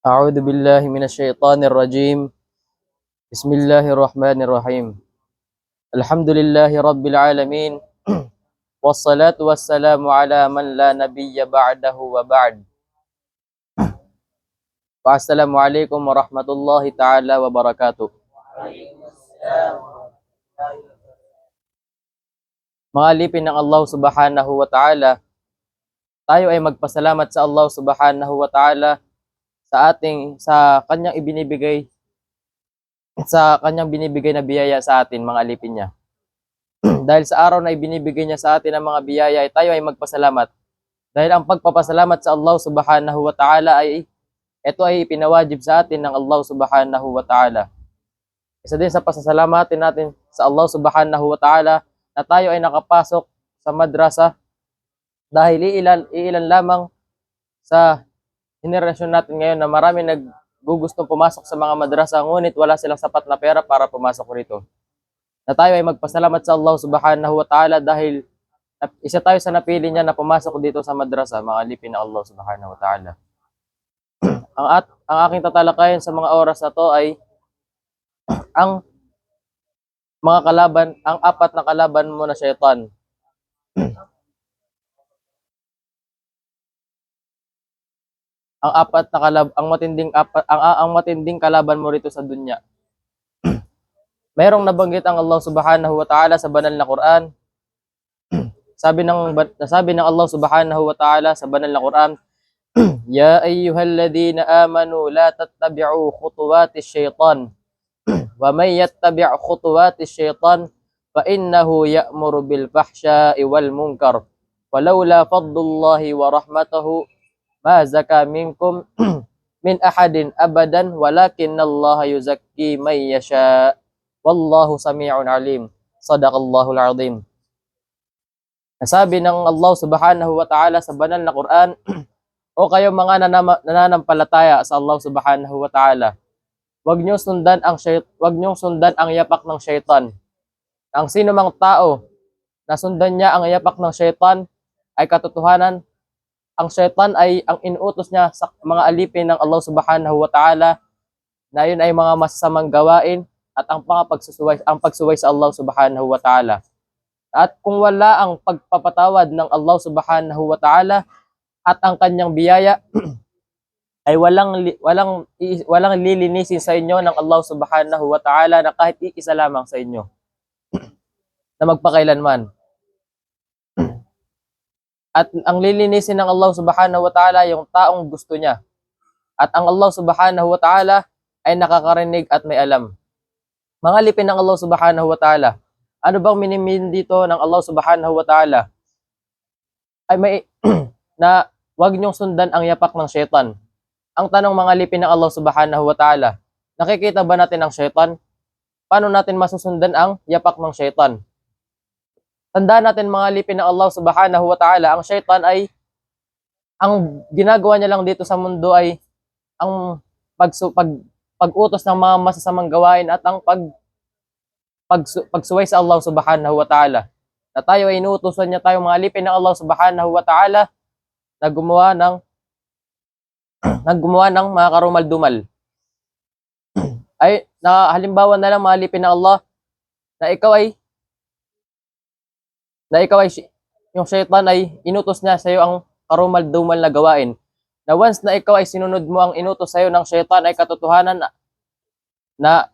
أعوذ بالله من الشيطان الرجيم. بسم الله الرحمن الرحيم. الحمد لله رب العالمين. والصلاة والسلام على من لا نبي بعده وبعد. والسلام عليكم ورحمة الله تعالى وبركاته. Mga alipin ng Allah subhanahu wa ta'ala, tayo ay magpasalamat sa Allah subhanahu wa ta'ala sa kanyang binibigay na biyaya sa atin, mga alipin niya. Dahil sa araw na ibinibigay niya sa atin ang mga biyaya, ay tayo ay magpasalamat. Dahil ang pagpapasalamat sa Allah subhanahu wa ta'ala ito ay ipinawajib sa atin ng Allah subhanahu wa ta'ala. Isa din sa pasasalamatin natin sa Allah subhanahu wa ta'ala na tayo ay nakapasok sa madrasa dahil iilan lamang sa henerasyon natin ngayon na marami naggugustong pumasok sa mga madrasa ngunit wala silang sapat na pera para pumasok rito. Na tayo ay magpasalamat sa Allah subhanahu wa ta'ala dahil isa tayo sa napili niya na pumasok dito sa madrasa, mga alipin ng Allah subhanahu wa ta'ala. Ang aking tatalakayin sa mga oras na to ay ang apat na kalaban mo na syaitan. Ang matinding kalaban mo rito sa dunya. Mayroong nabanggit ang Allah subhanahu wa ta'ala sa banal na Quran. Sabi ng Allah subhanahu wa ta'ala sa banal na Quran, Ya ayyuhalladhina amanu la tattabi'u khutuwatis syaitan wa may yattabi' khutuwatis syaitan fa innahu ya'muru bil fahsya'i wal munkar walaula fadlullahi wa rahmatuhu ma zaka minkum min ahadin abadan walakinallaha yuzakki may yasha wallahu sami'un alim. Sadaqallahul azim. Nasabi ng Allah subhanahu wa ta'ala sa banal na Quran, o kayo mga nananampalataya sa Allah subhanahu wa ta'ala, huwag niyong sundan ang yapak ng syaitan. Ang sino mang tao na sundan niya ang yapak ng syaitan ay katotohanan, ang syaitan ay ang inuutos niya sa mga alipin ng Allah subhanahu wa ta'ala na yun ay mga masasamang gawain at ang pagsuway sa Allah subhanahu wa ta'ala. At kung wala ang pagpapatawad ng Allah subhanahu wa ta'ala at ang kanyang biyaya, ay walang lilinisin sa inyo ng Allah subhanahu wa ta'ala na kahit iisa lamang sa inyo na magpakailanman. At ang lilinisin ng Allah subhanahu wa ta'ala yung taong gusto niya. At ang Allah subhanahu wa ta'ala ay nakakarinig at may alam. Mga lipin ng Allah subhanahu wa ta'ala, ano bang minimin dito ng Allah subhanahu wa ta'ala? Ay may na wag niyong sundan ang yapak ng syaitan. Ang tanong, mga lipin ng Allah subhanahu wa ta'ala, nakikita ba natin ang syaitan? Paano natin masusundan ang yapak ng syaitan? Tandaan natin, mga lipin ng Allah subhanahu wa ta'ala, ang syaitan ay, ang ginagawa niya lang dito sa mundo ay ang pag-utos ng mga masasamang gawain at ang pagsuway sa Allah subhanahu wa ta'ala. Na tayo ay inuutosan niya tayo, mga lipin ng Allah subhanahu wa ta'ala, na gumawa ng mga karumal-dumal. Ay, halimbawa na lang, mga alipin ng Allah, na ikaw ay yung syaitan ay inutos niya sa iyo ang karumal-dumal na gawain. Na once na ikaw ay sinunod mo ang inutos sa iyo ng syaitan, ay katotohanan na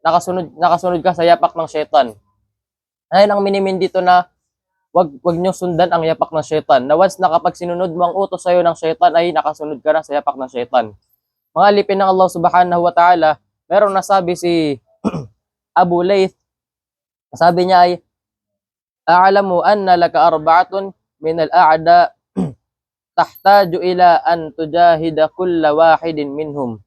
nakasunod ka sa yapak ng syaitan. Ayun ang minimin dito na wag niyo sundan ang yapak ng syaitan. Na once na kapag sinunod mo ang utos sa iyo ng syaitan, ay nakasunod ka na sa yapak ng syaitan. Mga alipin ng Allah subhanahu wa ta'ala, merong nasabi si Abu Layth, sabi niya ay, A'lamu anna laka arba'atun min al-a'da tahtaju ila an tujahida kulla wahidin minhum.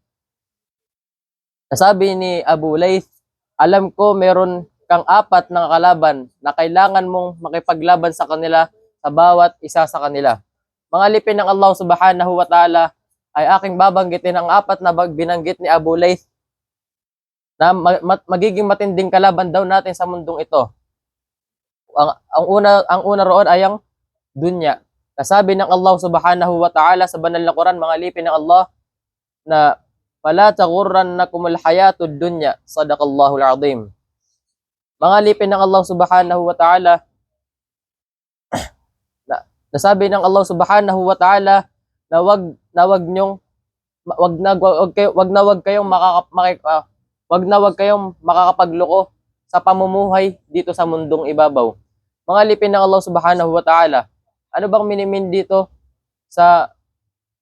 Nasabi ni Abu Layth, alam ko meron kang apat na kalaban na kailangan mong makipaglaban sa kanila sa bawat isa sa kanila. Mga lipin ng Allah subhanahu wa ta'ala, ay aking babanggitin ang apat na binanggit ni Abu Layth na magiging matinding kalaban daw natin sa mundong ito. Ang una roon ay ang dunya. Nasabi ng Allah subhanahu wa ta'ala sa banal na Quran, mga lipin ng Allah, na fala taghurrannakumul hayatud dunya. Sadaqallahul azim. Mga alipin ng Allah Subhanahu wa Ta'ala, nasabi ng Allah Subhanahu wa Ta'ala na wag nyong wag kayong makakapagloko sa pamumuhay dito sa mundong ibabaw. Mga alipin ng Allah Subhanahu wa Ta'ala, ano bang minimin dito sa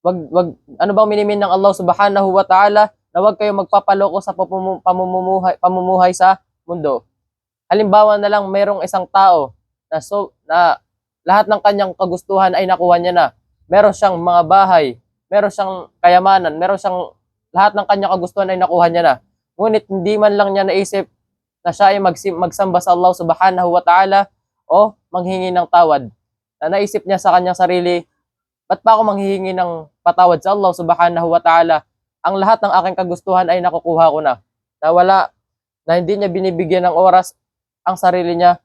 ano bang minimin ng Allah Subhanahu wa Ta'ala na wag kayong magpapaloko sa pamumuhay sa mundo? Halimbawa na lang, mayroong isang tao na lahat ng kanyang kagustuhan ay nakuha niya na. Meron siyang mga bahay, meron siyang kayamanan, meron siyang lahat ng kanyang kagustuhan ay nakuha niya na. Ngunit hindi man lang niya naisip na siya ay magsamba sa Allah Subhanahu wa Ta'ala o manghingi ng tawad. Na naisip niya sa kanyang sarili, ba't pa ako manghihingi ng patawad sa Allah Subhanahu wa Ta'ala? Ang lahat ng aking kagustuhan ay nakukuha ko na. Na hindi niya binibigyan ng oras ang sarili niya,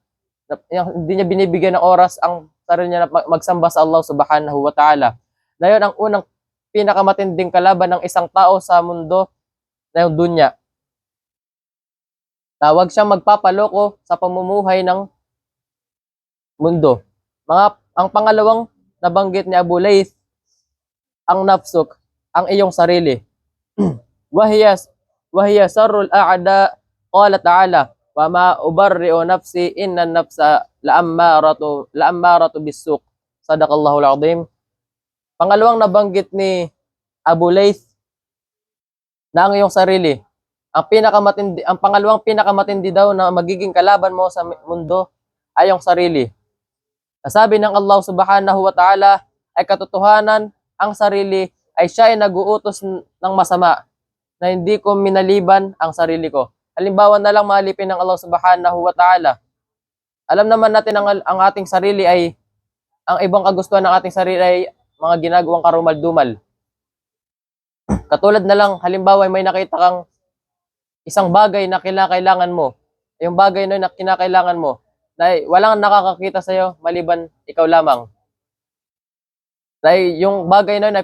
hindi niya binibigyan ng oras ang sarili niya na magsamba sa Allah Subhanahu wa Ta'ala. Na yun ang unang pinakamatinding kalaban ng isang tao sa mundo na yung dunya. Tawag siyang magpapaloko sa pamumuhay ng mundo. Ang pangalawang nabanggit ni Abu Layth, ang nafsuk, ang iyong sarili. Wahiya sarrul a'da, qala ta'ala, wa ma ubarri'u nafsi inna nafsa la'ammaratu bis-suq. Sadaqallahul azim. Pangalawang nabanggit ni Abu Layth na ang iyong sarili. Ang pangalawang pinakamatindi daw na magiging kalaban mo sa mundo ay ang sarili. Sabi ng Allah Subhanahu wa Ta'ala ay katotohanan, ang sarili ay siya ay nag-uutos ng masama na hindi ko minaliban ang sarili ko. Halimbawa na lang, maalipin ng Allah Subhanahu wa Ta'ala. Alam naman natin ang ating sarili ay, ang ibang kagustuhan ng ating sarili ay mga ginagawang karumal-dumal. Katulad na lang, halimbawa may nakita kang isang bagay na kinakailangan mo. Yung bagay na kinakailangan mo, na walang nakakakita sa'yo maliban ikaw lamang. Na yung bagay na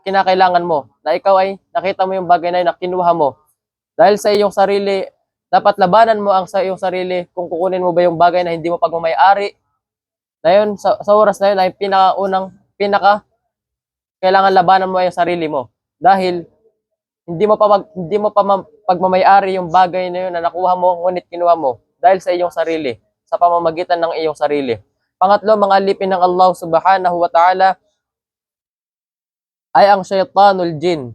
kinakailangan mo, na ikaw ay nakita mo yung bagay na kinuha mo. Dahil sa iyong sarili, dapat labanan mo ang sa iyong sarili kung kukunin mo ba yung bagay na hindi mo pagmamay-ari. Na yun, sa oras na yun ay kailangan labanan mo yung sarili mo. Dahil hindi mo pa pagmamay-ari yung bagay na yun na nakuha mo, ngunit kinuha mo dahil sa iyong sarili, sa pamamagitan ng iyong sarili. Pangatlo, mga alipin ng Allah Subhanahu wa Ta'ala ay ang syaitanul jin.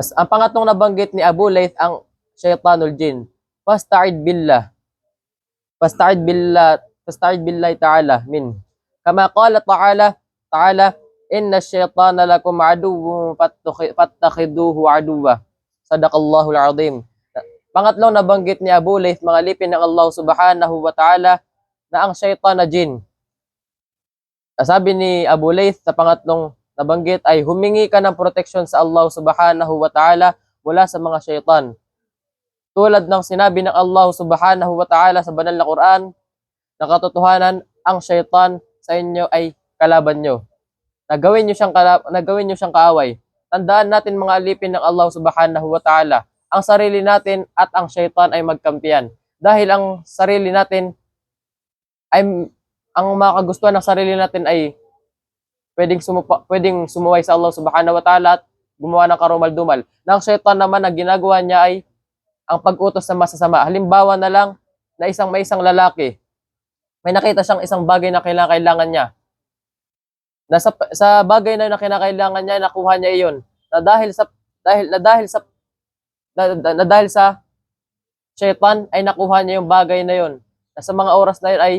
Ang pangatlong nabanggit ni Abu Layth, ang syaitanul jin. Fasta'id billahi ta'ala min. Kama qala ta'ala, inna syaitana lakum aduwwun fattakhiduhu aduwwa. Sadaqallahul azim. Pangatlong nabanggit ni Abu Layth, mga alipin ng Allah Subhanahu wa Ta'ala, na ang syaitan na jin. Sabi ni Abu Layth sa pangatlong nabanggit ay humingi ka ng protection sa Allah Subhanahu wa Ta'ala mula sa mga syaitan. Tulad ng sinabi ng Allah Subhanahu wa Ta'ala sa banal na Quran, na katotohanan, ang syaitan sa inyo ay kalaban nyo. Nagawin nyo siyang kaaway. Tandaan natin, mga alipin ng Allah Subhanahu wa Ta'ala, ang sarili natin at ang syaitan ay magkampiyan. Dahil ang sarili natin ay, ang mga kagustuhan ng sarili natin ay pwedeng sumuway sa Allah Subhanahu wa Ta'ala at gumawa ng karumal-dumal. Nang syaitan naman, ang ginagawa niya ay ang pag-utos sa masasama. Halimbawa na lang, na may isang lalaki, may nakita siyang isang bagay na kailangan niya. Sa bagay na kinakailangan niya, nakuha niya iyon. Na dahil sa syaitan ay nakuha niya yung bagay na yun. Sa mga oras na yun ay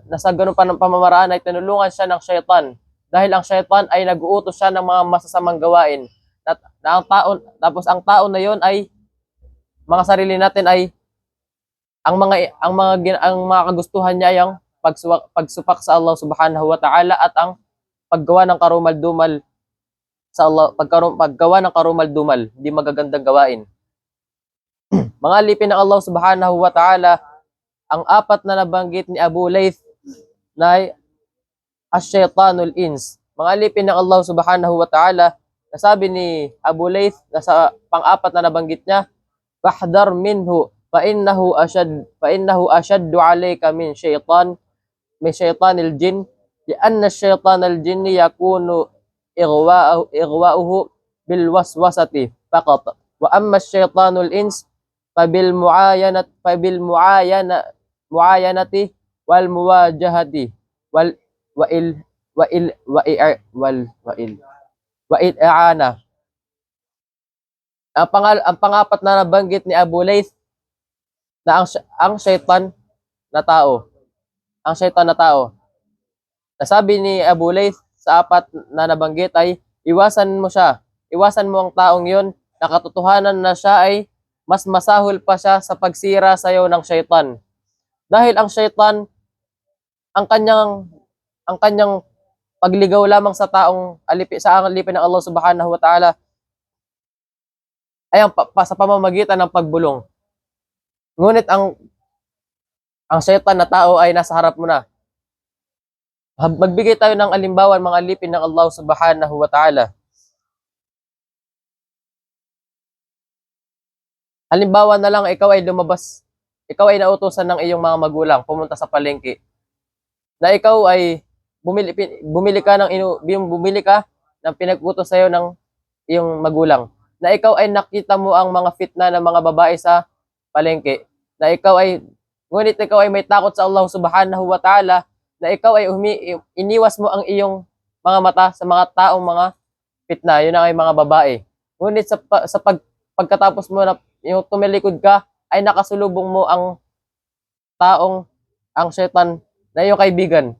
nasa ganun pa ng pamamaraan ay tinulungan siya ng syaitan. Dahil ang syaitan ay nag-uutos siya ng mga masasamang gawain. Tapos ang tao na yun ay mga sarili natin ay ang mga kagustuhan niya ay ang pagsupak sa Allah Subhanahu wa Ta'ala at ang paggawa ng karumal-dumal sa Allah, paggawa ng karumal-dumal, hindi magagandang gawain. Mga alipin ng Allah Subhanahu wa Ta'ala, ang apat na nabanggit ni Abu Layth na ay asyaitanul ins. mga alipin ng Allah subhanahu wa ta'ala, nasabi ni Abu Layth na sa pang-apat na nabanggit niya, fahdar minhu fa innahu ashaddu alayka min shaytanil jin lianna shaytanal jinni yakunu ighwa'uhu bil waswasati faqat wa amma shaytanul ins muayanati wal muwajahati wal wa il wa il wa i wal wa il wa i'ana. Ang pangapat na nabanggit ni Abu Layth na ang shaytan na tao. Ang shaytan na tao. Nasabi ni Abu Layth sa apat na nabanggit ay iwasan mo siya. Iwasan mo ang taong yon na katotohanan na siya ay mas masahol pa siya sa pagsira sa iyo ng shaytan. Dahil ang shaytan ang kanyang pagligaw lamang sa taong alipin ng Allah subhanahu wa ta'ala ay sa pamamagitan ng pagbulong. Ngunit ang shaytan na tao ay nasa harap mo na. Magbigay tayo ng alimbawan mga alipin ng Allah subhanahu wa ta'ala. Halimbawa na lang ikaw ay nautusan ng iyong mga magulang pumunta sa palengke. Na ikaw ay bumili ka ng pinag-utos sa iyo ng iyong magulang. Na ikaw ay nakita mo ang mga fitna ng mga babae sa palengke. Ngunit ikaw ay may takot sa Allah subhanahu wa ta'ala na ikaw ay iniwas mo ang iyong mga mata sa mga taong mga fitna, yun ang ay mga babae. Ngunit pagkatapos mo na yung tumilikod ka, ay nakasulubong mo ang shaytan na iyong kaibigan.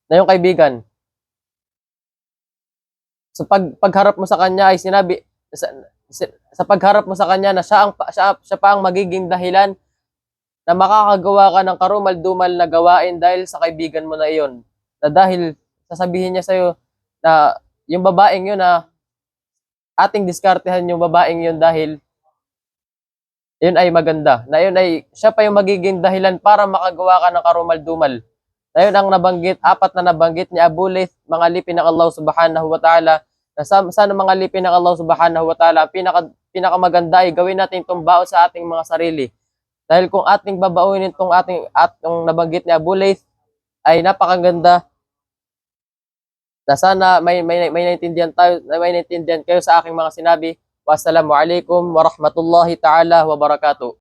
na iyong kaibigan. So pagharap mo sa kanya ay sinabi sa pagharap mo sa kanya na siya pa ang magiging dahilan na makakagawa ka ng karumal-dumal na gawain dahil sa kaibigan mo na iyon. Na dahil sasabihin niya sa iyo na yung babaeng yun na ating diskartehan yung babaeng yun dahil yun ay maganda. Na yun ay siya pa yung magiging dahilan para makagawa ka ng karumal-dumal. Na yun ang apat na nabanggit ni Abu Layth, mga alipin ng Allah subhanahu wa ta'ala, na sana mga alipin ng Allah subhanahu wa ta'ala, pinakamaganda ay gawin natin itong bao sa ating mga sarili. Dahil kung ating babaunin itong nabanggit ni Abu Layth, ay napakaganda na sana may naintindihan kayo sa aking mga sinabi. Wassalamu alaikum warahmatullahi ta'ala wabarakatuh.